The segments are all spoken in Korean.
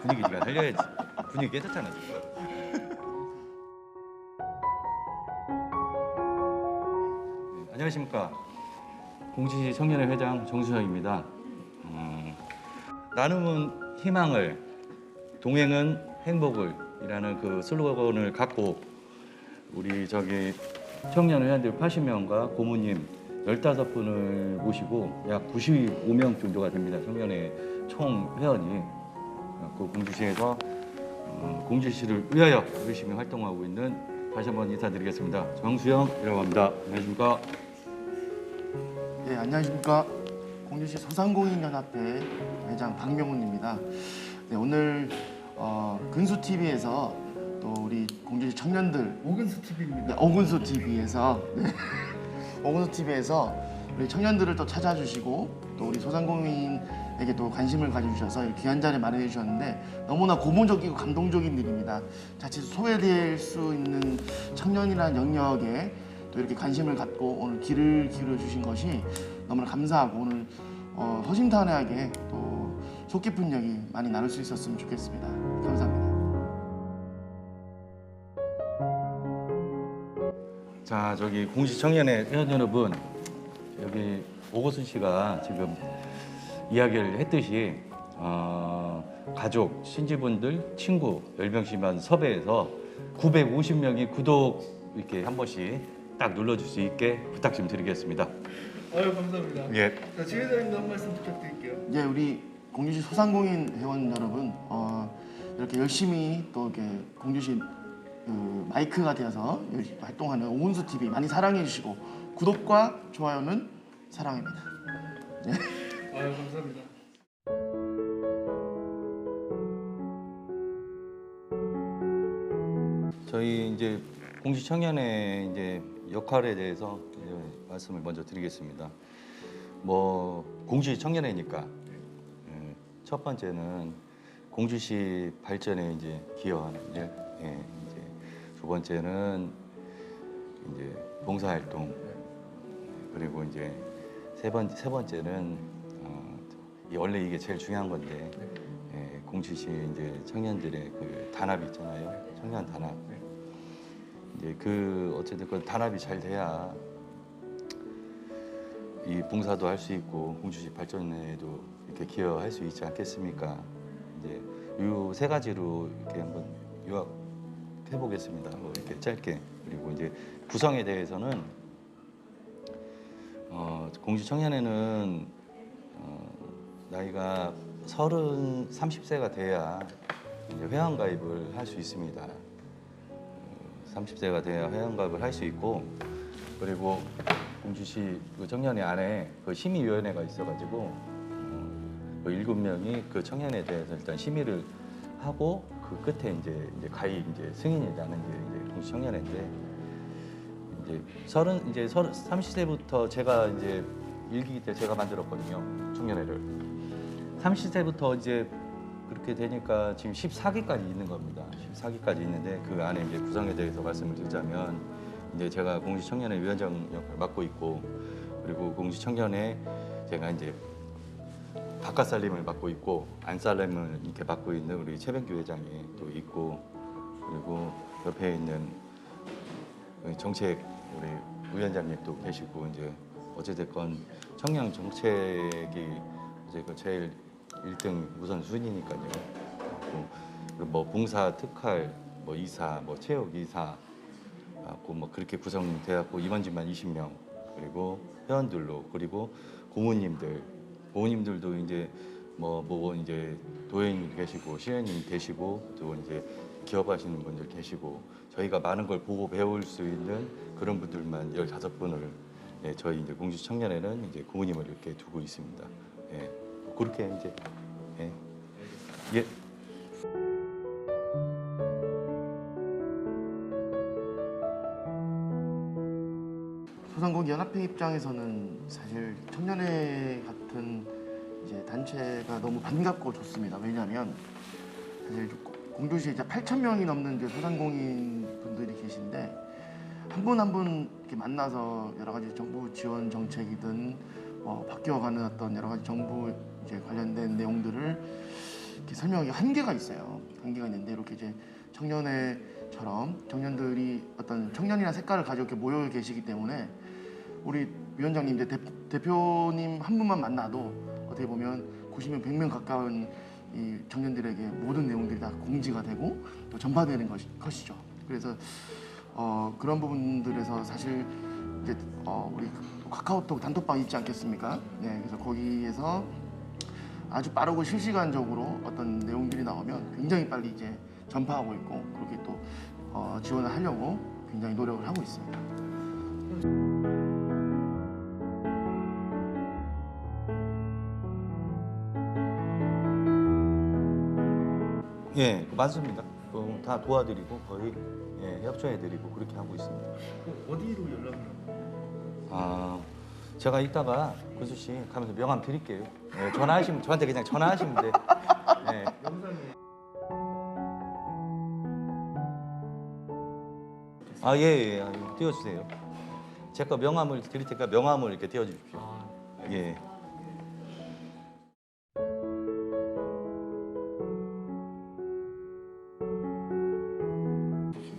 분위기가 살려야지. 분위기 깨졌잖아 지금. 네, 안녕하십니까. 공주시 청년회 회장 정수영입니다. 나눔은 희망을, 동행은 행복을 이라는 그 슬로건을 갖고 우리 청년 회원들 80명과 고모님 15분을 모시고 약 95명 정도가 됩니다. 청년회 총 회원이 그 공주시에서 공주시를 위하여 열심히 활동하고 있는, 다시 한번 인사드리겠습니다. 정수영이라고 합니다. 안녕하십니까? 네, 안녕하십니까. 공주시 소상공인연합회 회장 박명훈입니다. 네, 오늘 근수 TV에서 또 우리 공주시 청년들 오근수 TV입니다. 네, 오근수 TV에서 오근수 TV에서 우리 청년들을 또 찾아주시고 또 우리 소상공인에게 또 관심을 가져주셔서 귀한 자리 마련해 주셨는데 너무나 고무적이고 감동적인 일입니다. 자칫 소외될 수 있는 청년이라는 영역에 또 이렇게 관심을 갖고 오늘 길을 기울여 주신 것이 너무나 감사하고 오늘 허심탄회하게 또 속 깊은 얘기 많이 나눌 수 있었으면 좋겠습니다. 감사합니다. 자, 공주시 청년회 회원 여러분, 여기 오거순 씨가 지금 이야기를 했듯이 가족, 친지분들, 친구 10명씩만 섭외해서 950명이 구독 이렇게 한 번씩 딱 눌러줄 수 있게 부탁 좀 드리겠습니다. 아유 감사합니다. 예. 자, 지회장님도 한 말씀 부탁드릴게요. 예, 우리 공주시 소상공인 회원 여러분, 이렇게 열심히 또 이렇게 공주시 그 마이크가 되어서 열심히 활동하는 오은수 TV 많이 사랑해 주시고 구독과 좋아요는 사랑입니다. 아유 감사합니다. 저희 이제 공주시 청년회 이제 역할에 대해서 이제 말씀을 먼저 드리겠습니다. 공주시 청년회니까 첫 번째는 공주시 발전에 이제 기여하는 일, 이제 두 번째는 이제 봉사활동, 그리고 이제 세 번째는 원래 이게 제일 중요한 건데 공주시 이제 청년들의 그 단합이 있잖아요. 청년 단합. 이제 어쨌든 그 단합이 잘 돼야 이 봉사도 할 수 있고 공주시 발전에도 이렇게 기여할 수 있지 않겠습니까? 이제 이 세 가지로 이렇게 한번 요약해 보겠습니다. 이렇게 짧게. 그리고 이제 구성에 대해서는 공주시 청년회는 나이가 30세가 돼야 이제 회원 가입을 할 수 있습니다. 30세가 돼야 회원 가입을 할 수 있고, 그리고 공주시 그 청년회 안에 그 심의위원회가 있어가지고 그 7명이 그 청년에 대해서 일단 심의를 하고 그 끝에 이제 가입 승인이 나는 게 이제 공주시 청년회인데, 이제 30세부터 제가 이제 1기 때 제가 만들었거든요, 청년회를. 30세부터 이제 그렇게 되니까 지금 14기까지 있는 겁니다. 14기까지 있는데 그 안에 이제 구성에 대해서 말씀을 드리자면, 이제 제가 공주시 청년회 위원장 역할을 맡고 있고, 그리고 공주시 청년회 제가 이제 바깥 살림을 맡고 있고 안 살림을 이렇게 맡고 있는 우리 최병규 회장이 또 있고, 그리고 옆에 있는 정책 우리 위원장님 또 계시고, 이제 어찌됐건 청년 정책이 이제 그 제일 1등 우선 순위니까요. 봉사 특활, 이사, 체육 이사, 그렇게 구성돼갖고 임원진만 20명, 그리고 회원들로, 그리고 고모님들도 이제 이제 도회님 계시고 시의원님 계시고 또 이제 기업하시는 분들 계시고, 저희가 많은 걸 보고 배울 수 있는 그런 분들만 15분을 저희 이제 공주시 청년회는 이제 고모님을 이렇게 두고 있습니다. 그렇게 이제 예. 소상공인 연합회 입장에서는 사실 청년회 같은 이제 단체가 너무 반갑고 좋습니다. 왜냐하면 사실 공주시에 이제 8,000명이 넘는 이제 소상공인 분들이 계신데 한 분 한 분 이렇게 만나서 여러 가지 정부 지원 정책이든 바뀌어가는 어떤 여러 가지 정부 이제 관련된 내용들을 이렇게 설명하기 한계가 있어요. 한계가 있는데 이렇게 이제 청년회처럼 청년들이 어떤 청년이나 색깔을 가지고 이렇게 모여 계시기 때문에 우리 위원장님, 이제 대표님 한 분만 만나도 어떻게 보면 90명, 100명 가까운 이 청년들에게 모든 내용들이 다 공지가 되고 또 전파되는 것이죠. 그래서 그런 부분들에서 사실 이제 우리 카카오톡 단톡방 있지 않겠습니까? 네, 그래서 거기에서 아주 빠르고 실시간적으로 어떤 내용들이 나오면 굉장히 빨리 이제 전파하고 있고 그렇게 또 지원을 하려고 굉장히 노력을 하고 있습니다. 예, 맞습니다. 다 도와드리고 거의 협조해드리고 그렇게 하고 있습니다. 어디로 연락을 하고? 아, 제가 이따가 근수 씨 가면서 명함 드릴게요. 예, 전화하시면 저한테 그냥 전화하시면 돼. 예. 영상에 아, 예, 예. 띄워주세요. 제가 명함을 드릴 테니까 명함을 이렇게 띄워주십시오. 예.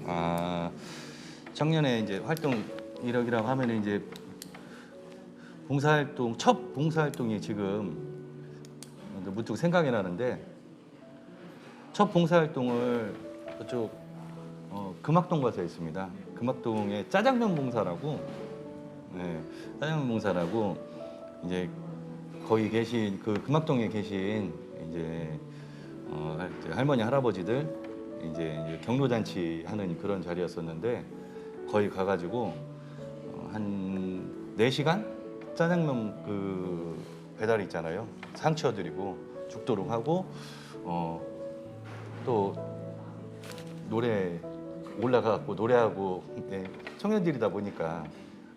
아, 청년의 이제 활동 이력이라고 하면 이제 봉사활동 첫 봉사활동이 지금 문득 생각이 나는데 첫 봉사활동을 그쪽 금학동 가서 했습니다. 금학동에 짜장면 봉사라고, 네, 짜장면 봉사라고 이제 거기 계신 그 금학동에 계신 이제 할머니 할아버지들 이제 경로잔치 하는 그런 자리였었는데 거기 가가지고 한 4시간 짜장면 그 배달 있잖아요. 상치어드리고 죽도록 하고 또 노래 올라가고 노래하고 청년들이다 보니까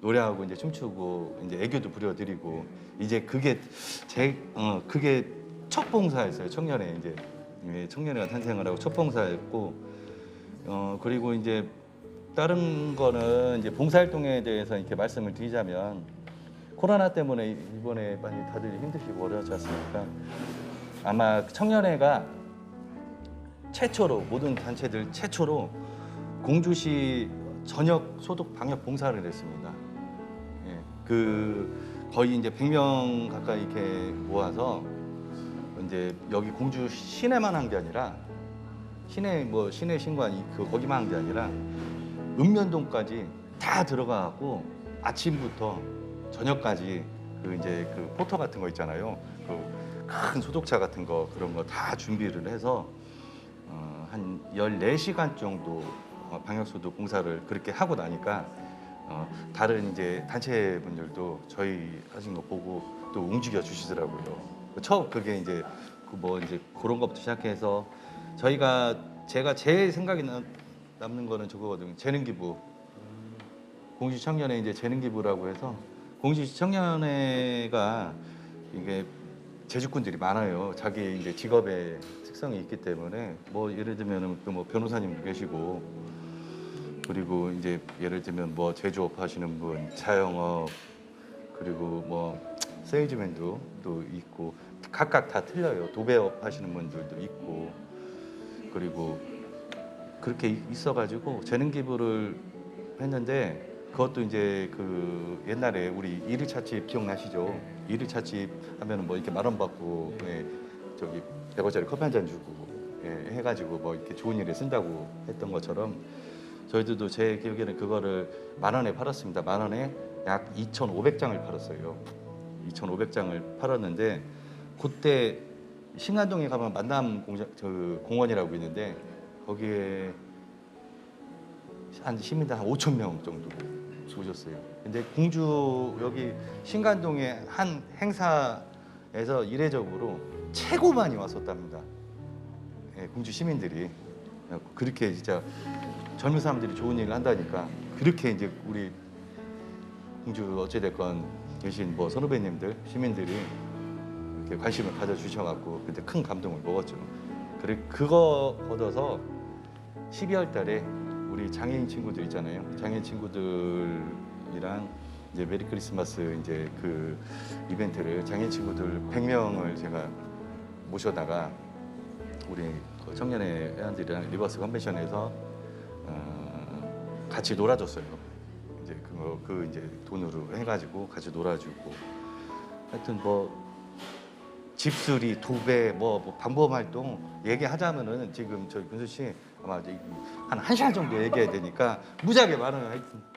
노래하고 이제 춤추고 이제 애교도 부려드리고 이제 그게 그게 첫 봉사였어요. 청년회 이제 청년회가 탄생을 하고 첫 봉사였고 그리고 이제 다른 거는 이제 봉사활동에 대해서 이렇게 말씀을 드리자면 코로나 때문에 이번에 많이 다들 힘드시고 어려웠지 않습니까? 아마 청년회가 최초로 모든 단체들 최초로 공주시 전역 소득 방역 봉사를 했습니다. 예, 그 거의 이제 100명 가까이 이렇게 모아서 이제 여기 공주 시내만 한 게 아니라 시내 신관 거기만 한 게 아니라 읍면동까지 다 들어가고 아침부터 저녁까지 그 이제 그 포터 같은 거 있잖아요. 그 큰 소독차 같은 거 그런 거 다 준비를 해서 한 14시간 정도 방역소독 공사를 그렇게 하고 나니까 다른 이제 단체분들도 저희 하신 거 보고 또 움직여 주시더라고요. 처음 그게 이제 이제 그런 것부터 시작해서 제가 제일 생각이 남는 거는 저거거든요. 재능기부. 공주시 청년회 이제 재능기부라고 해서 공주시 청년회가 이게 재주꾼들이 많아요. 자기 이제 직업의 특성이 있기 때문에 예를 들면은 변호사님도 계시고 그리고 이제 예를 들면 제조업 하시는 분, 자영업 그리고 세일즈맨도 또 있고 각각 다 틀려요. 도배업 하시는 분들도 있고 그리고 그렇게 있어가지고 재능 기부를 했는데 그것도 이제 그 옛날에 우리 일일차집 기억나시죠? 일일차집 하면은 이렇게 10,000원 받고 저기 100원짜리 커피 한 잔 주고 해가지고 이렇게 좋은 일에 쓴다고 했던 것처럼 저희들도 제 기억에는 그거를 10,000원에 팔았습니다. 10,000원에 약 2,500장을 팔았어요. 2,500장을 팔았는데 그때 신안동에 가면 만남 공원이라고 있는데 거기에 한 시민들 한 5,000명 정도 오셨어요. 근데 공주 여기 신간동의 한 행사에서 이례적으로 최고 많이 왔었답니다. 공주 시민들이 그렇게 진짜 젊은 사람들이 좋은 일을 한다니까 그렇게 이제 우리 공주 어찌됐건 계신 선후배님들 시민들이 이렇게 관심을 가져주셔갖고 그때 큰 감동을 먹었죠. 그거 얻어서 12월 달에 우리 장애인 친구들 있잖아요. 장애인 친구들이랑 이제 메리 크리스마스 이제 그 이벤트를 장애인 친구들 100명을 제가 모셔다가 우리 그 청년회 회원들이랑 리버스 컨벤션에서 같이 놀아줬어요. 이제 그 이제 돈으로 해가지고 같이 놀아주고 하여튼 뭐 집수리, 도배, 뭐 방범 활동 얘기하자면은 지금 저희 근수 씨 아마 한 1시간 정도 얘기해야 되니까 무지하게 많아요. 하여튼.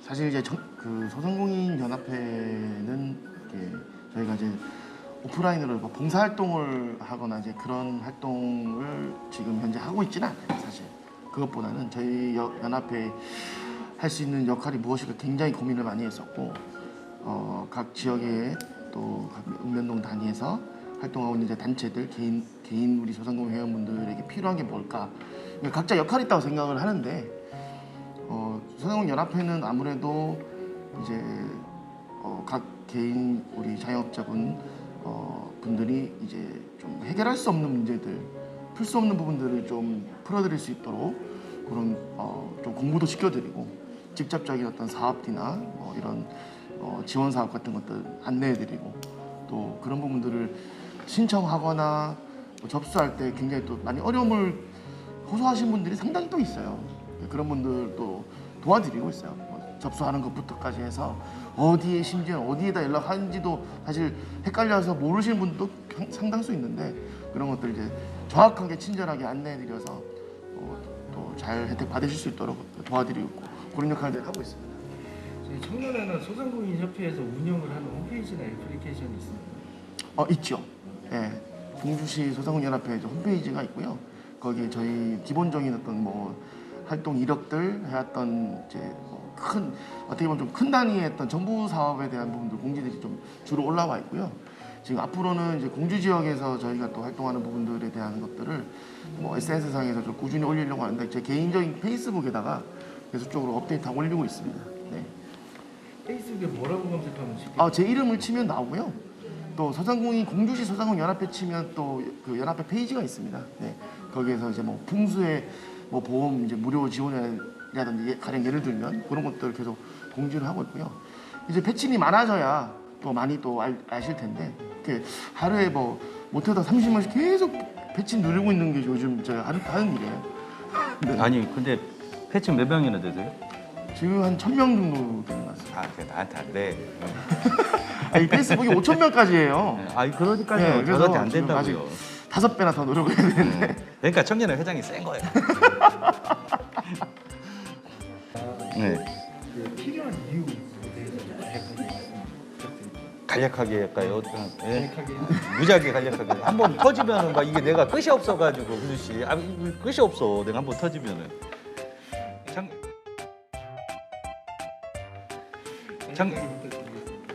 사실 이제 그 소상공인 연합회는 이렇게 저희가 이제 오프라인으로 뭐 봉사활동을 하거나 이제 그런 활동을 지금 현재 하고 있지는 않아요. 사실 그것보다는 저희 연합회 할 수 있는 역할이 무엇일까 굉장히 고민을 많이 했었고 각 지역에 또 각 읍면동 단위에서 활동하고 있는 이제 단체들 개인 우리 소상공인 회원분들에게 필요한 게 뭘까 각자 역할이 있다고 생각을 하는데 소상공인 연합회는 아무래도 이제 각 개인 우리 자영업자분 분들이 이제 좀 해결할 수 없는 문제들, 풀 수 없는 부분들을 좀 풀어드릴 수 있도록 그런 좀 공부도 시켜드리고 직접적인 어떤 사업이나 뭐 이런 지원 사업 같은 것들 안내해드리고 또 그런 부분들을 신청하거나 뭐 접수할 때 굉장히 또 많이 어려움을 호소하신 분들이 상당히 또 있어요. 그런 분들도 도와드리고 있어요. 뭐 접수하는 것부터까지 해서 어디에 심지어 어디에다 연락하는지도 사실 헷갈려서 모르시는 분도 상당수 있는데 그런 것들 이제 정확하게 친절하게 안내해드려서 또 잘 혜택 받으실 수 있도록 도와드리고 그런 역할을 하고 있습니다. 저희 청년회나 소상공인 협회에서 운영을 하는 홈페이지나 애플리케이션이 있습니다. 있죠. 예, 공주시 소상공인연합회 홈페이지가 있고요. 거기에 저희 기본적인 어떤 뭐 활동 이력들 해왔던 이제 큰 어떻게 보면 좀 큰 단위의 어떤 정부 사업에 대한 부분들 공지들이 좀 주로 올라와 있고요. 지금 앞으로는 이제 공주 지역에서 저희가 또 활동하는 부분들에 대한 것들을 뭐 SNS 상에서 좀 꾸준히 올리려고 하는데 제 개인적인 페이스북에다가 계속적으로 업데이트하고 올리고 있습니다. 네. 페이스북에 뭐라고 검색하면 쉽게? 제 이름을 치면 나오고요. 또 소상공인 공주시 소상공인 연합회 치면 또 그 연합회 페이지가 있습니다. 네. 거기에서 이제 뭐 풍수의 뭐 보험 이제 무료 지원이라든지 가령 예를 들면 그런 것들 계속 공지를 하고 있고요. 이제 패친이 많아져야 또 많이 또 아실 텐데 이렇게 하루에 뭐 못해도 30만씩 계속 패친 누르고 있는 게 요즘 제가 하는 일이에요. 네. 아니 근데 패치 몇 명이나 되세요? 지금 한 1,000명 정도 되는 것 같습니다. 아, 그래 나한테 안 돼. 이 페이스북이 5,000명까지예요. 아니 그러니까요. 네, 그래서 저한테 안 지금 된다고요. 5배나 더 노력을 해야 되는데. 그러니까 청년회 회장이 센 거예요. 네. 그 필요한 이유에 대해서 간략하게 간략하게 할까요? 예? 간략하게 무지하게 간략하게. 한번 터지면은 막 이게 내가 끝이 없어가지고 근수 씨, 이거 끝이 없어. 내가 한번 터지면은.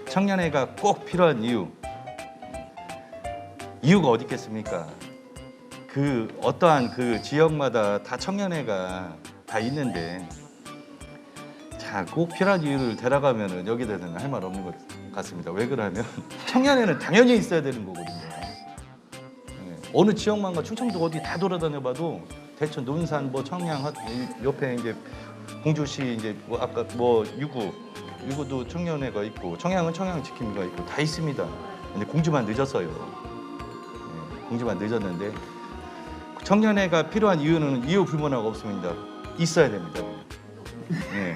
청년회가 꼭 필요한 이유가 어디 있겠습니까? 그 어떠한 그 지역마다 다 청년회가 다 있는데 자, 꼭 필요한 이유를 데려가면은 여기 대해서는 할 말 없는 것 같습니다. 왜 그러냐면 청년회는 당연히 있어야 되는 거거든요. 네. 어느 지역만과 충청도 어디 다 돌아다녀봐도 대천, 논산, 뭐 청양 옆에 이제 공주시 이제 뭐 아까 뭐 유구도 청년회가 있고 청양은 청양 지킴이가 있고 다 있습니다. 근데 공주만 늦었어요. 네, 공주만 늦었는데 청년회가 필요한 이유는 이유 불문하고 없습니다. 있어야 됩니다. 네.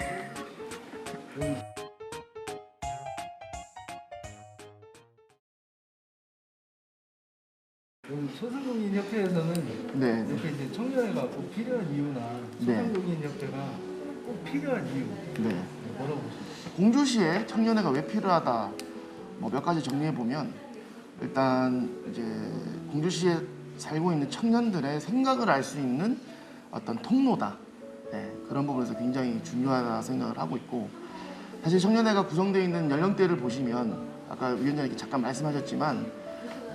소상공인 협회에서는 네. 이렇게 이제 청년회가 꼭 필요한 이유나 네. 소상공인 협회가 꼭 필요한 이유 네. 뭐라고 보십니까? 공주시에 청년회가 왜 필요하다 뭐 몇 가지 정리해 보면 일단 이제 공주시에 살고 있는 청년들의 생각을 알 수 있는 어떤 통로다. 네, 그런 부분에서 굉장히 중요하다 생각을 하고 있고 사실 청년회가 구성되어 있는 연령대를 보시면 아까 위원장님께 잠깐 말씀하셨지만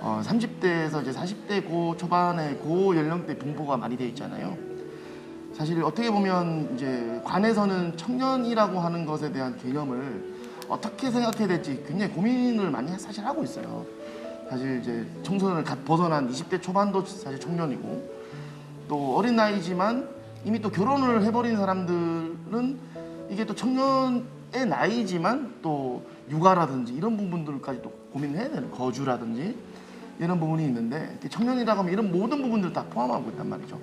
30대에서 이제 40대 고 초반의 고 연령대 분포가 많이 되어 있잖아요. 사실 어떻게 보면 이제 관에서는 청년이라고 하는 것에 대한 개념을 어떻게 생각해야 될지 굉장히 고민을 많이 사실 하고 있어요. 사실 이제 청소년을 갓 벗어난 20대 초반도 사실 청년이고 또 어린 나이지만 이미 또 결혼을 해버린 사람들은 이게 또 청년의 나이지만 또 육아라든지 이런 부분들까지 또 고민해야 되는 거주라든지 이런 부분이 있는데 청년이라고 하면 이런 모든 부분들을 다 포함하고 있단 말이죠.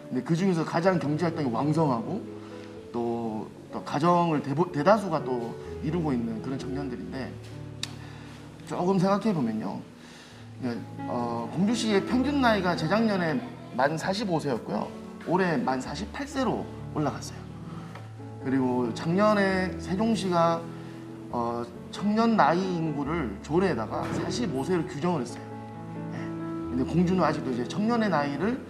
근데 그 중에서 가장 경제 활동이 왕성하고 또 가정을 대다수가 또 이루고 있는 그런 청년들인데 조금 생각해 보면요. 공주시의 평균 나이가 재작년에 만 45세였고요. 올해 만 48세로 올라갔어요. 그리고 작년에 세종시가 청년 나이 인구를 조례에다가 45세로 규정을 했어요. 네. 근데 공주는 아직도 이제 청년의 나이를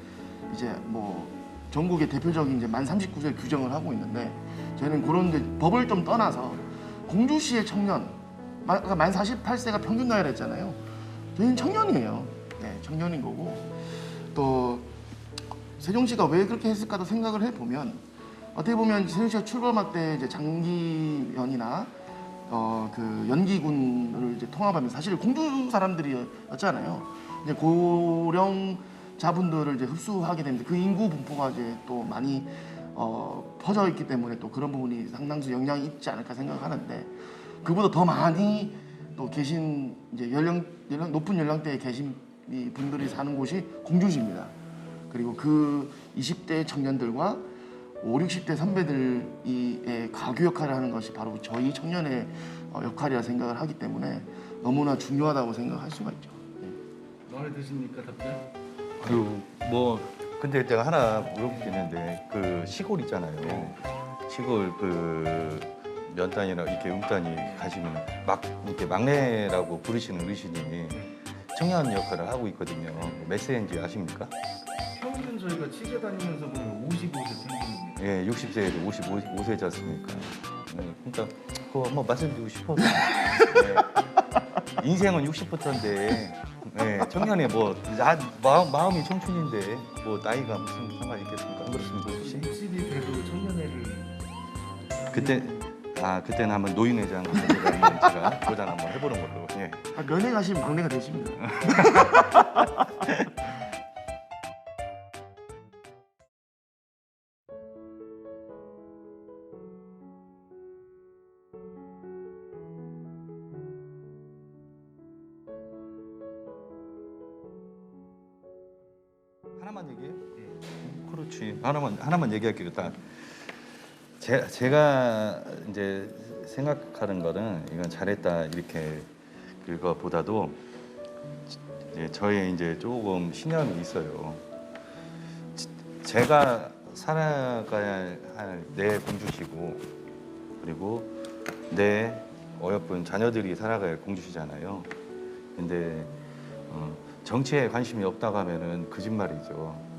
이제 뭐 전국의 대표적인 이제 만 39세 규정을 하고 있는데 저희는 그런 데 법을 좀 떠나서 공주시의 청년 아까 만 48세가 평균 나이라 했잖아요. 저희는 청년이에요. 네, 청년인 거고 또 세종시가 왜 그렇게 했을까도 생각을 해보면 어떻게 보면 세종시가 출범할 때 이제 장기연이나 그 연기군을 이제 통합하면서 사실 공주 사람들이었잖아요. 이제 고령자분들을 이제 흡수하게 되는데 그 인구 분포가 이제 또 많이 퍼져 있기 때문에 또 그런 부분이 상당수 영향이 있지 않을까 생각하는데 그보다 더 많이 또 계신 이제 높은 연령대에 계신 이 분들이 사는 곳이 공주시입니다. 그리고 그 20대 청년들과 5, 60대 선배들의 가교 역할을 하는 것이 바로 저희 청년의 역할이라 생각을 하기 때문에 너무나 중요하다고 생각할 수가 있죠. 네. 마음에 드십니까 답변? 뭐 근데 제가 하나 물어보겠는데 그 시골 있잖아요. 시골 그 면단이나 이렇게 음단이 가시면 막 이렇게 막내라고 부르시는 어르신이 청년 역할을 하고 있거든요. 몇 세인지 아십니까? 평균 저희가 취재 다니면서 보면 55세 평균입니다. 예, 60세에도 55세지 않습니까? 네, 그러니까 그거 한번 말씀드리고 싶어서. 네. 인생은 60부터인데 청년이 뭐 마음이 청춘인데 뭐 나이가 무슨 상관이 있겠습니까? 안 그렇습니까, 혹시? 60이 돼도 청년회를 그때는 한번 노인회장 한번 제가 도전 한번 해보는 걸로. 예. 면회 가시면 막내가 되십니다. 하나만 얘기해? 그렇지. 하나만 얘기할게요. 일단 제가 이제 생각하는 거는 이건 잘했다 이렇게 그거보다도 이제 저의 이제 조금 신념이 있어요. 제가 살아가야 할 내 공주시고 그리고 내 어여쁜 자녀들이 살아가야 할 공주시잖아요. 근데 정치에 관심이 없다고 하면은 거짓말이죠.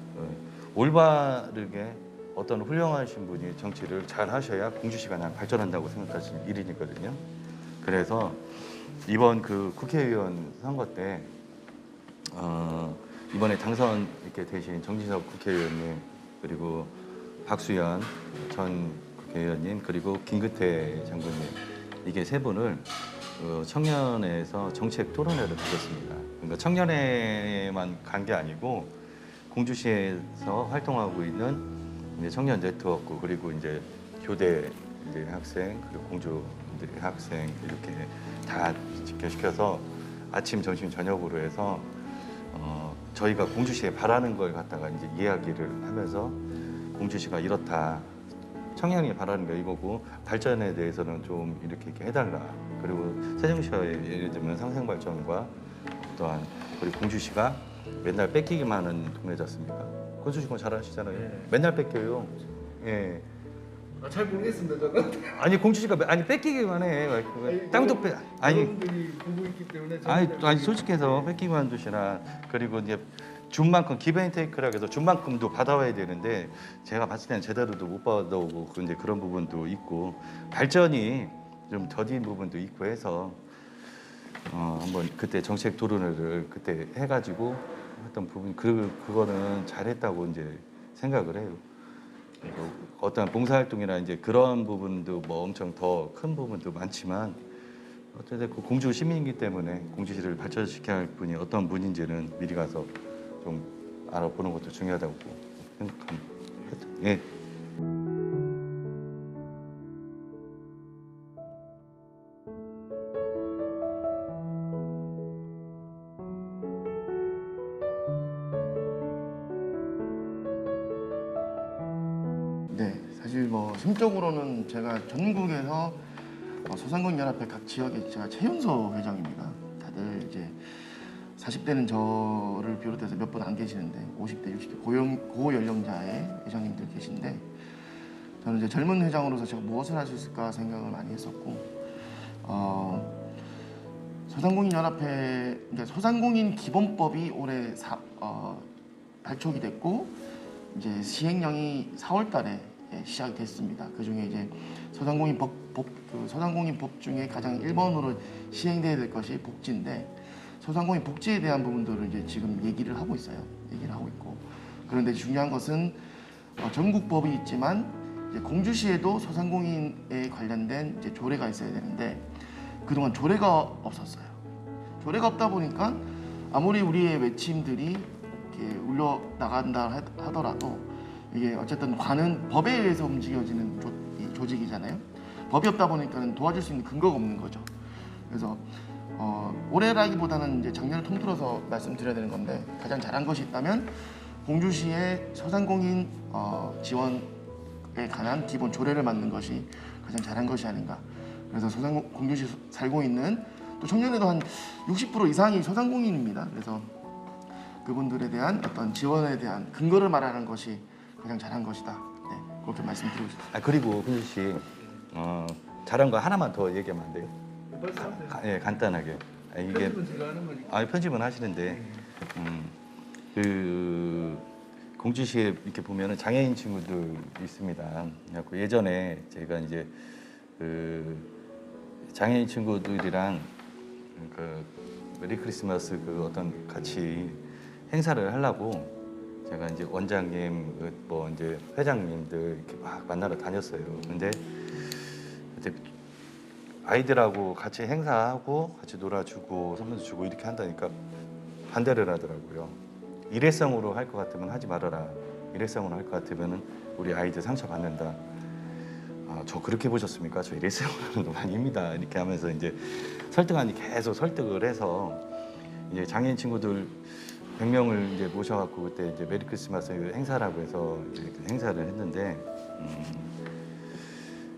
올바르게 어떤 훌륭하신 분이 정치를 잘 하셔야 공주시가 발전한다고 생각하시는 일이거든요. 그래서 이번 그 국회의원 선거 때 이번에 당선 이렇게 되신 정진석 국회의원님 그리고 박수현 전 국회의원님 그리고 김근태 장군님 이게 세 분을 청년회에서 정책 토론회를 가졌습니다. 그러니까 청년회만 간 게 아니고 공주시에서 활동하고 있는 이제 청년 네트워크 그리고 이제 교대 이제 학생 그리고 공주 학생 이렇게 다 직결시켜서 아침, 점심, 저녁으로 해서 저희가 공주시에 바라는 걸 갖다가 이제 이야기를 하면서 공주시가 이렇다. 청년이 바라는 게 이거고 발전에 대해서는 좀 이렇게 해달라. 그리고 세종시의 예를 들면 상생 발전과 또한 그리고 공주시가 맨날 뺏기기만 하는 동네지 않습니까? 건수시권 잘 아시잖아요. 네. 맨날 뺏겨요. 예. 잘 모르겠습니다 저는. 아니 공주시가 뺏기기만 해. 땅도 뺏. 아니 여러분들이 보고 있기 때문에 아니 솔직해서 뺏기기만 두시나. 그리고 이제 준 만큼 기브앤테이크라고 해서 준 만큼도 받아와야 되는데 제가 봤을 때는 제대로도 못 받아오고 이제 그런 부분도 있고 발전이 좀 더딘 부분도 있고 해서 한번 그때 정책 토론회를 그때 해가지고 했던 부분 그거는 잘했다고 이제 생각을 해요. 그리고 어떤 봉사활동이나 이제 그런 부분도 뭐 엄청 더 큰 부분도 많지만 어쨌든 그 공주 시민이기 때문에 공주시를 발전시켜야 할 분이 어떤 분인지는 미리 가서 좀 알아보는 것도 중요하다고 생각합니다. 예. 뭐 심적으로는 제가 전국에서 소상공인 연합회 각 지역에 제가 최연소 회장입니다. 다들 이제 40대는 저를 비롯해서 몇 분 안 계시는데 50대, 60대 고연령자의 회장님들 계신데 저는 이제 젊은 회장으로서 제가 무엇을 할 수 있을까 생각을 많이 했었고 소상공인 연합회 그러니까 소상공인 기본법이 올해 발족이 됐고 이제 시행령이 4월달에 시작이 됐습니다. 그 중에 이제 소상공인 법 중에 가장 1번으로 시행돼야 될 것이 복지인데 소상공인 복지에 대한 부분들을 이제 지금 얘기를 하고 있어요. 얘기를 하고 있고 그런데 중요한 것은 전국 법이 있지만 이제 공주시에도 소상공인에 관련된 이제 조례가 있어야 되는데 그동안 조례가 없었어요. 조례가 없다 보니까 아무리 우리의 외침들이 이렇게 울려 나간다 하더라도 이게 어쨌든 관은 법에 의해서 움직여지는 조직이잖아요. 법이 없다 보니까는 도와줄 수 있는 근거가 없는 거죠. 그래서 올해라기보다는 이제 작년을 통틀어서 말씀드려야 되는 건데 가장 잘한 것이 있다면 공주시의 소상공인 지원에 관한 기본 조례를 만든 것이 가장 잘한 것이 아닌가. 그래서 공주시 살고 있는 또 청년에도 한 60% 이상이 소상공인입니다. 그래서 그분들에 대한 어떤 지원에 대한 근거를 말하는 것이 가장 잘한 것이다. 네, 그렇게 말씀드리고 싶습니다. 그리고 근주 씨 잘한 거 하나만 더 얘기하면 안 돼요? 예, 간단하게. 이게 편집은 제가 하는 거니까. 편집은 하시는데 그 공주시에 이렇게 보면은 장애인 친구들 있습니다. 그래서 예전에 제가 이제 그 장애인 친구들이랑 그 메리 크리스마스 그 어떤 같이 행사를 하려고 제가 이제 원장님 뭐 이제 회장님들 이렇게 막 만나러 다녔어요. 근데 그때 아이들하고 같이 행사하고 같이 놀아주고 선물도 주고 이렇게 한다니까 반대를 하더라고요. 일회성으로 할 것 같으면 하지 말아라. 일회성으로 할 것 같으면 우리 아이들 상처받는다. 저 그렇게 보셨습니까? 저 일회성으로는 아닙니다. 이렇게 하면서 이제 계속 설득을 해서 이제 장애인 친구들 100명을 이제 모셔갖고 그때 이제 메리 크리스마스 행사라고 해서 이제 행사를 했는데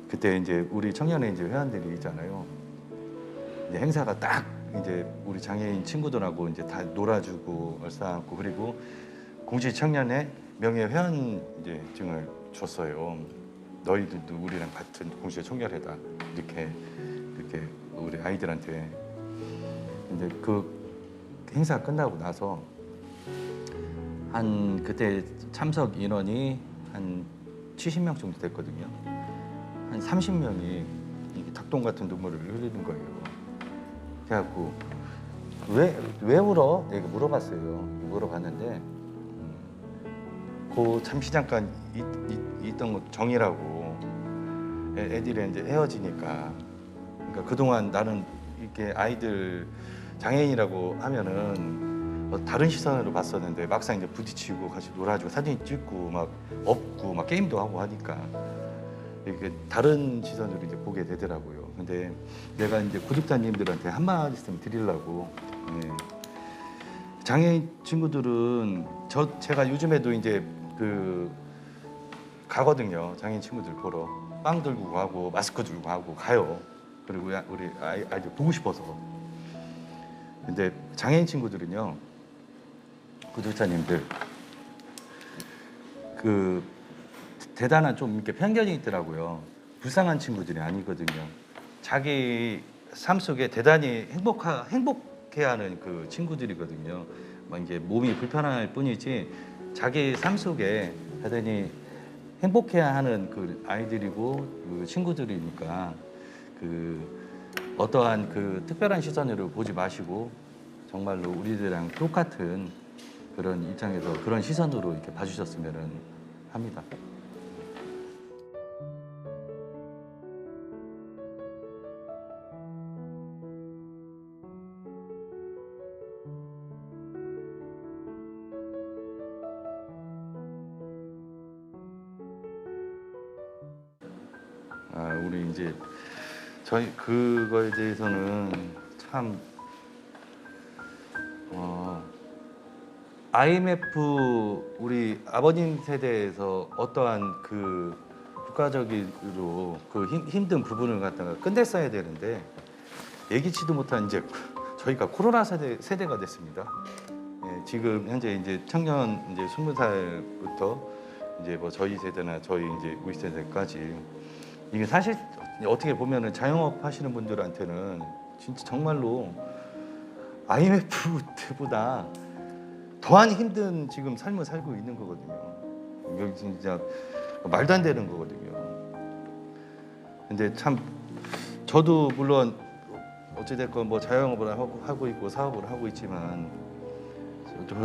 그때 이제 우리 청년회 이제 회원들이 있잖아요. 이제 행사가 딱 이제 우리 장애인 친구들하고 이제 다 놀아주고 얼싸안고 그리고 공시 청년회 명예 회원 이제 증을 줬어요. 너희들도 우리랑 같은 공시의 청년회다 이렇게 우리 아이들한테. 근데 그 행사 끝나고 나서 한 그때 참석 인원이 한 70명 정도 됐거든요. 한 30명이 닭똥 같은 눈물을 흘리는 거예요. 그래갖고 왜 울어? 내가 물어봤어요. 물어봤는데 그 잠시 잠깐 있던 거 정이라고 애들이 이제 헤어지니까 그러니까 그동안 나는 이렇게 아이들 장애인이라고 하면은 다른 시선으로 봤었는데 막상 이제 부딪히고 같이 놀아주고 사진 찍고 막 업고 막 게임도 하고 하니까 이렇게 다른 시선으로 이제 보게 되더라고요. 근데 내가 이제 구독자님들한테 한 말씀 드리려고. 네. 장애인 친구들은 제가 요즘에도 이제 가거든요. 장애인 친구들 보러 빵 들고 가고 마스크 들고 가고 가요. 그리고 우리 아이들 보고 싶어서. 근데 장애인 친구들은요, 구독자님들 대단한 좀 이렇게 편견이 있더라고요. 불쌍한 친구들이 아니거든요. 자기 삶 속에 대단히 행복해하는 그 친구들이거든요. 막 이제 몸이 불편할 뿐이지 자기 삶 속에 대단히 행복해하는 그 아이들이고 그 친구들이니까 어떠한 특별한 시선으로 보지 마시고 정말로 우리들이랑 똑같은 그런 입장에서 그런 시선으로 이렇게 봐주셨으면 합니다. 우리 이제 저희 그거에 대해서는 참 IMF 우리 아버님 세대에서 어떠한 효과적으로 그 힘든 부분을 갖다가 끝냈어야 되는데 예기치도 못한 이제 저희가 코로나 세대가 됐습니다. 예, 지금 현재 이제 청년 이제 20살부터 이제 뭐 저희 세대나 저희 이제 우리 세대까지 이게 사실 어떻게 보면은 자영업 하시는 분들한테는 진짜 정말로 IMF 때보다 더한 힘든 지금 삶을 살고 있는 거거든요. 여기 진짜 말도 안 되는 거거든요. 근데 참 저도 물론 어찌됐건 뭐 자영업을 하고 있고 사업을 하고 있지만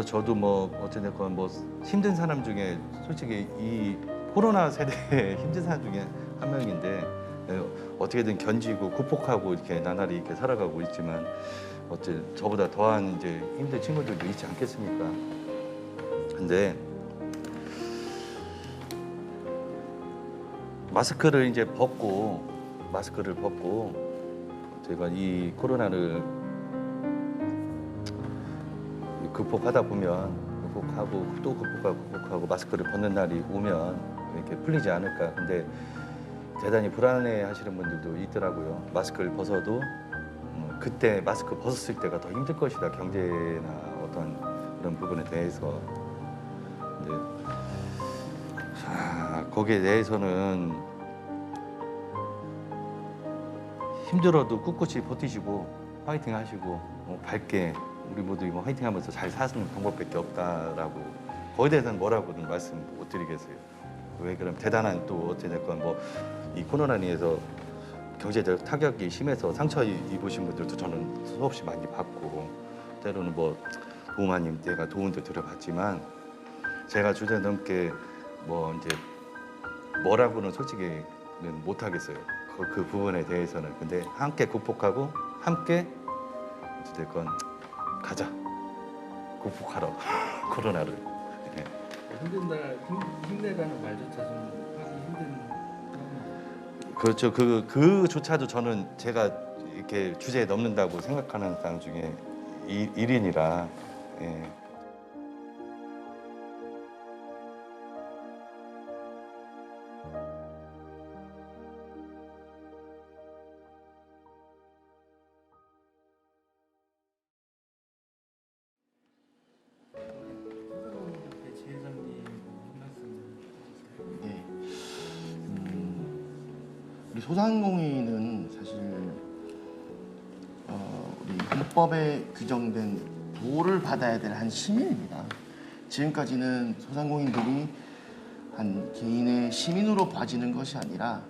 저도 뭐 어찌됐건 뭐 힘든 사람 중에 솔직히 이 코로나 세대의 힘든 사람 중에 한 명인데 어떻게든 견디고 극복하고 이렇게 나날이 이렇게 살아가고 있지만 어째 저보다 더한 이제 힘든 친구들도 있지 않겠습니까? 근데 마스크를 벗고 제가 이 코로나를 극복하다 보면 극복하고 마스크를 벗는 날이 오면 이렇게 풀리지 않을까. 근데 대단히 불안해 하시는 분들도 있더라고요. 마스크를 벗어도 그때 마스크 벗었을 때가 더 힘들 것이다. 경제나 어떤 그런 부분에 대해서. 근데 거기에 대해서는 힘들어도 꿋꿋이 버티시고 화이팅 하시고 밝게 우리 모두 이거 화이팅 하면서 잘 사는 방법밖에 없다라고 거기에 대해서는 뭐라고는 말씀 못 드리겠어요. 왜 그럼 대단한 또 어찌됐건 뭐 이 코로나로 인해서 경제적 타격이 심해서 상처 입으신 분들도 저는 수없이 많이 봤고 때로는 뭐 도우마님 때가 도움도 드려봤지만 제가 주제넘게 뭐 이제 뭐라고는 솔직히는 못 하겠어요. 그 부분에 대해서는. 근데 함께 극복하고 함께 어찌됐건 가자. 극복하러 코로나를. 네. 힘든 날 힘내라는 말조차 좀 하기 힘든. 그렇죠. 그조차도 저는 제가 이렇게 주제에 넘는다고 생각하는 사람 중에 일인이라. 예. 소상공인협회 지회장님 한 말씀 해주세요. 네. 우리 소상공인은 사실 우리 헌법에 규정된 보호를 받아야 될 한 시민입니다. 지금까지는 소상공인들이 한 개인의 시민으로 봐지는 것이 아니라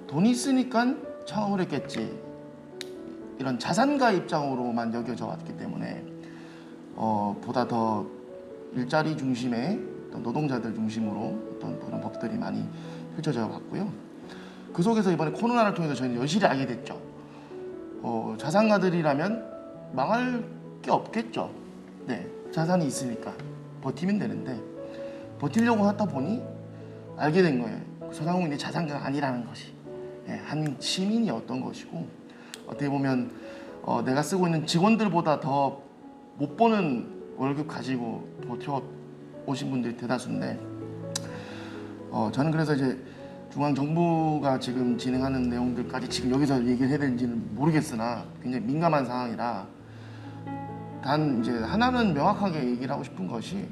돈이 있으니까 창업을 했겠지 이런 자산가 입장으로만 여겨져 왔기 때문에 보다 더 일자리 중심의 어떤 노동자들 중심으로 어떤 그런 법들이 많이 펼쳐져 왔고요. 그 속에서 이번에 코로나를 통해서 저희는 여실히 알게 됐죠. 자산가들이라면 망할 게 없겠죠. 네, 자산이 있으니까 버티면 되는데 버티려고 하다 보니 알게 된 거예요. 소상공인이 자산가가 아니라는 것이. 네, 한 시민이었던 것이고 어떻게 보면 내가 쓰고 있는 직원들보다 더 못 버는 월급 가지고 버텨 오신 분들이 대다수인데 저는 그래서 이제 중앙정부가 지금 진행하는 내용들까지 지금 여기서 얘기를 해야 되는지는 모르겠으나 굉장히 민감한 상황이라 단 이제 하나는 명확하게 얘기를 하고 싶은 것이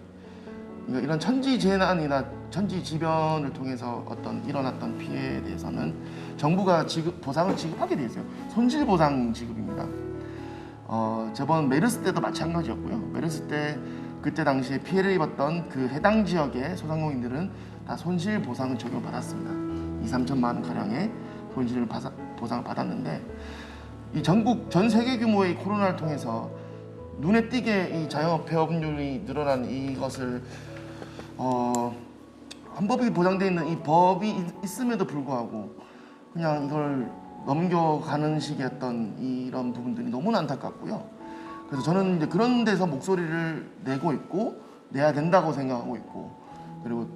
그러니까 이런 천지재난이나 천지지변을 통해서 어떤 일어났던 피해에 대해서는 정부가 보상을 지급하게 돼 있어요. 손실보상 지급입니다. 저번 메르스 때도 마찬가지였고요. 메르스 때 그때 당시에 피해를 입었던 그 해당 지역의 소상공인들은 다 손실보상을 적용받았습니다. 2~3천만 원 가량의 손실 보상을 받았는데 이 전국 전 세계 규모의 코로나를 통해서 눈에 띄게 이 자영업 폐업률이 늘어난 이것을 헌법이 보장되어 있는 이 법이 있음에도 불구하고 그냥 이걸 넘겨가는 식이었던 이런 부분들이 너무나 안타깝고요. 그래서 저는 이제 그런 데서 목소리를 내고 있고 내야 된다고 생각하고 있고 그리고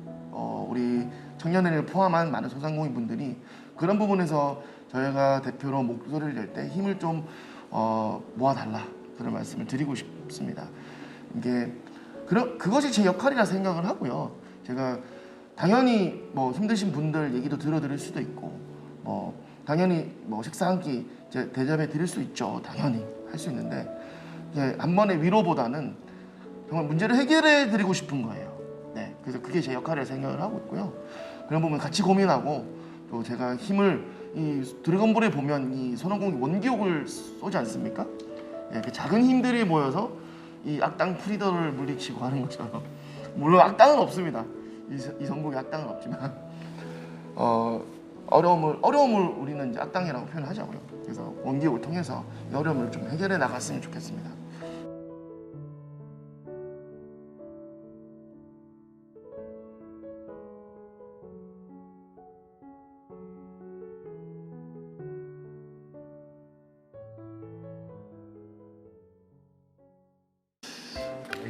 우리 청년회를 포함한 많은 소상공인 분들이 그런 부분에서 저희가 대표로 목소리를 낼 때 힘을 좀 모아달라 그런 말씀을 드리고 싶습니다. 이게 그것이 제 역할이라 생각을 하고요. 제가 당연히 뭐 힘드신 분들 얘기도 들어드릴 수도 있고 당연히 뭐 식사 한 끼 대접해 드릴 수 있죠. 당연히 할 수 있는데 한 번의 위로보다는 정말 문제를 해결해 드리고 싶은 거예요. 네, 그래서 그게 제 역할이라 생각을 하고 있고요. 그런 부분 같이 고민하고 또 제가 힘을 이 드래곤볼에 보면 이 손오공이 원기옥을 쏘지 않습니까? 예, 그 작은 힘들이 모여서 이 악당 프리더를 물리치고 하는 것처럼 물론 악당은 없습니다. 이 성공의 악당은 없지만 어려움을 우리는 이제 악당이라고 표현하자고요. 그래서 원기옥을 통해서 이 어려움을 좀 해결해 나갔으면 좋겠습니다.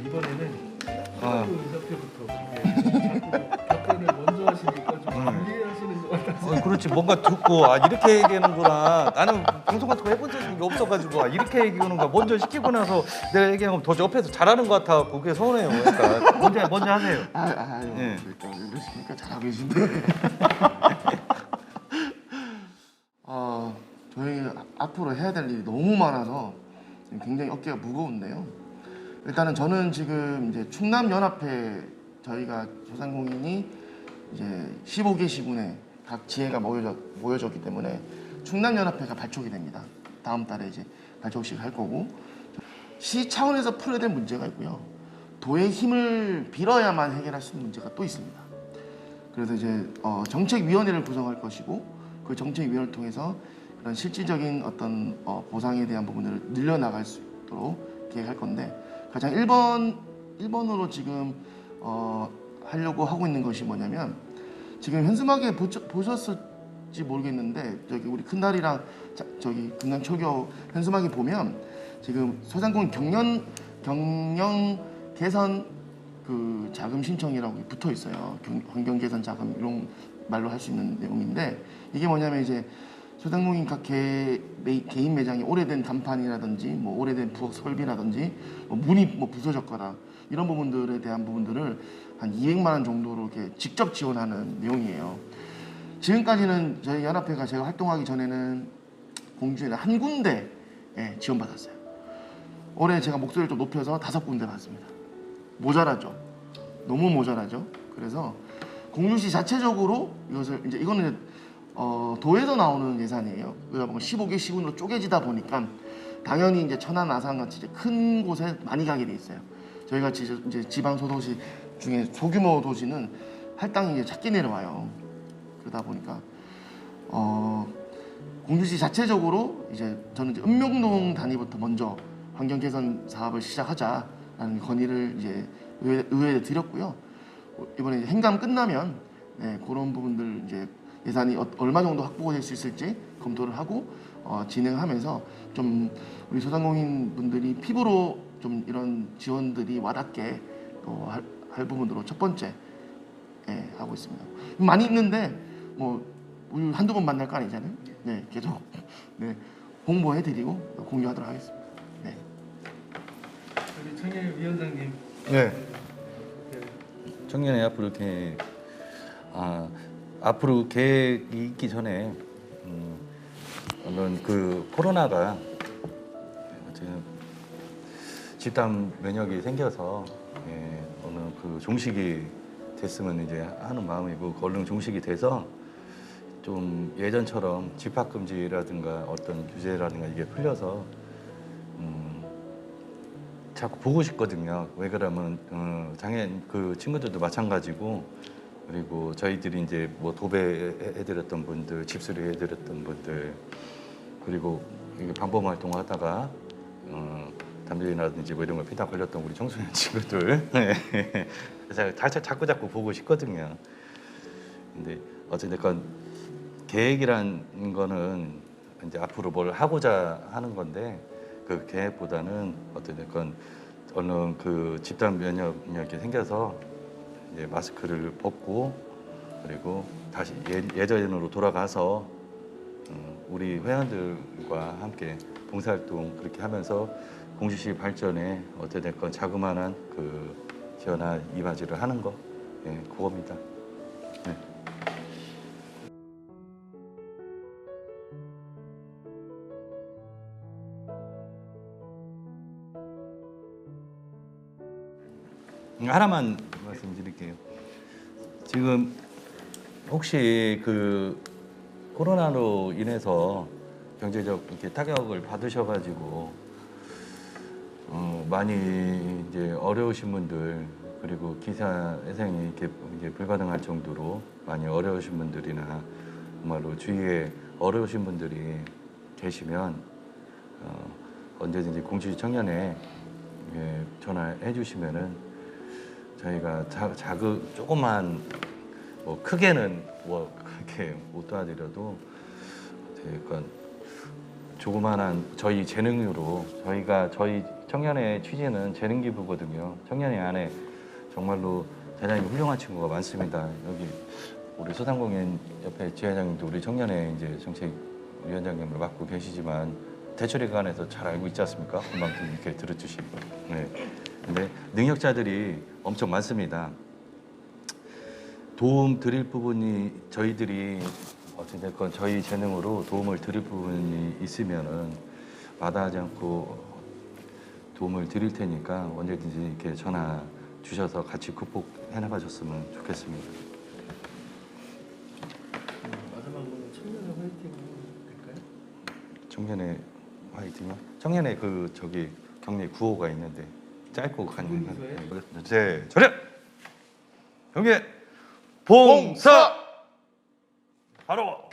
이번에는 소상공인 협회부터 답변을 먼저 하시니까 좀 불리하시는 것 같아서. 그렇지. 뭔가 듣고 이렇게 얘기하는구나. 나는 방송 같은 거 해본 적이 없어가지고 이렇게 얘기하는가. 먼저 시키고 나서 내가 얘기하면 더 옆에서 잘하는 것 같아. 그게 서운해요. 그러니까 먼저 하세요. 네. 그러시니까 잘하고 계신데. 저희 앞으로 해야 될 일이 너무 많아서 굉장히 어깨가 무거운데요. 일단은 저는 지금 이제 충남연합회 저희가 소상공인이 이제 15개 시군에 각 지회가 모여졌기 때문에 충남연합회가 발족이 됩니다. 다음 달에 이제 발족식 할 거고 시 차원에서 풀어야 될 문제가 있고요. 도의 힘을 빌어야만 해결할 수 있는 문제가 또 있습니다. 그래서 이제 정책위원회를 구성할 것이고 그 정책위원회를 통해서 그런 실질적인 어떤 보상에 대한 부분을 늘려나갈 수 있도록 계획할 건데 가장 1번으로 지금 하려고 하고 있는 것이 뭐냐면 지금 현수막에 보셨을지 모르겠는데 저기 우리 큰다리랑 저기 금강초교 현수막에 보면 지금 소상공인 경영 개선 그 자금 신청이라고 붙어 있어요. 환경 개선 자금 이런 말로 할 수 있는 내용인데 이게 뭐냐면 이제 소상공인 각 개인 매장이 오래된 간판이라든지 뭐 오래된 부엌 설비라든지 문이 부서졌거나 이런 부분들에 대한 부분들을 한 200만 원 정도로 이렇게 직접 지원하는 내용이에요. 지금까지는 저희 연합회가 제가 활동하기 전에는 공주에 한 군데 지원받았어요. 올해 제가 목소리를 좀 높여서 5군데 받습니다. 모자라죠. 너무 모자라죠. 그래서 공주시 자체적으로 이거는 도에서 나오는 예산이에요. 그러다 보면 15개 시군으로 쪼개지다 보니까 당연히 이제 천안, 아산 같이 이제 큰 곳에 많이 가게 돼 있어요. 저희 같이 이제 지방 소도시 중에 소규모 도시는 할당이 이제 작게 내려와요. 그러다 보니까 공주시 자체적으로 이제 저는 이제 읍명동 단위부터 먼저 환경 개선 사업을 시작하자라는 건의를 이제 의회에 드렸고요. 이번에 이제 행감 끝나면 그런 부분들 이제 예산이 얼마 정도 확보가 될 수 있을지 검토를 하고 진행하면서 좀 우리 소상공인 분들이 피부로 좀 이런 지원들이 와닿게 할 부분으로 첫 번째 하고 있습니다. 많이 있는데 뭐 우리 한두 번 만날 거 아니잖아요. 네, 계속 홍보해드리고 공유하도록 하겠습니다. 네. 우리 청년 위원장님. 네. 청년의 앞으로 계획. 앞으로 계획이 있기 전에 물론 그 코로나가 지금 집단 면역이 생겨서 어느 그 종식이 됐으면 이제 하는 마음이고 얼른 종식이 돼서 좀 예전처럼 집합 금지라든가 어떤 규제라든가 이게 풀려서 자꾸 보고 싶거든요. 왜 그러면 장애인 그 친구들도 마찬가지고 그리고 저희들이 이제 뭐 도배해드렸던 분들, 집수리 해드렸던 분들 그리고 방범 활동하다가 담배라든지 뭐 이런 거 피다 걸렸던 우리 청소년 친구들 그래서 자꾸 보고 싶거든요. 근데 어쨌든 계획이란 거는 이제 앞으로 뭘 하고자 하는 건데 그 계획보다는 어쨌든 얼른 그 집단 면역이 생겨서 이제 마스크를 벗고 그리고 다시 예전으로 돌아가서 우리 회원들과 함께 봉사활동 그렇게 하면서 공주시 발전에 어쨌든 자그마한 그 지원한 이바지를 하는 거 그겁니다. 네. 하나만 말씀드릴게요. 지금 혹시 그 코로나로 인해서 경제적 이렇게 타격을 받으셔가지고 많이 이제 어려우신 분들, 그리고 기사 회생이 이렇게 이제 불가능할 정도로 많이 어려우신 분들이나 정말로 주위에 어려우신 분들이 계시면 언제든지 공주시 청년에 전화해 주시면은 저희가 조그만 뭐 크게는 뭐 그렇게 못 도와드려도 약간 조그만한 저희 재능으로, 저희 청년의 취지는 재능 기부거든요. 청년회 안에 정말로 대단히 훌륭한 친구가 많습니다. 여기 우리 소상공인 옆에 지회장님도 우리 청년회 이제 정책위원장님을 맡고 계시지만 대출에 관해서 잘 알고 있지 않습니까? 금방 이렇게 들어주시고. 네. 근데 능력자들이 엄청 많습니다. 도움 드릴 부분이 저희들이 어찌됐건 저희 재능으로 도움을 드릴 부분이 있으면은 마다하지 않고 도움을 드릴 테니까 언제든지 이렇게 전화 주셔서 같이 극복해 나가셨으면 좋겠습니다. 마지막으로 청년의 화이팅 될까요? 청년의 화이팅요? 청년의 그 저기 경례 구호가 있는데 짧고 가능한. 제 전략 경례 봉사 바로.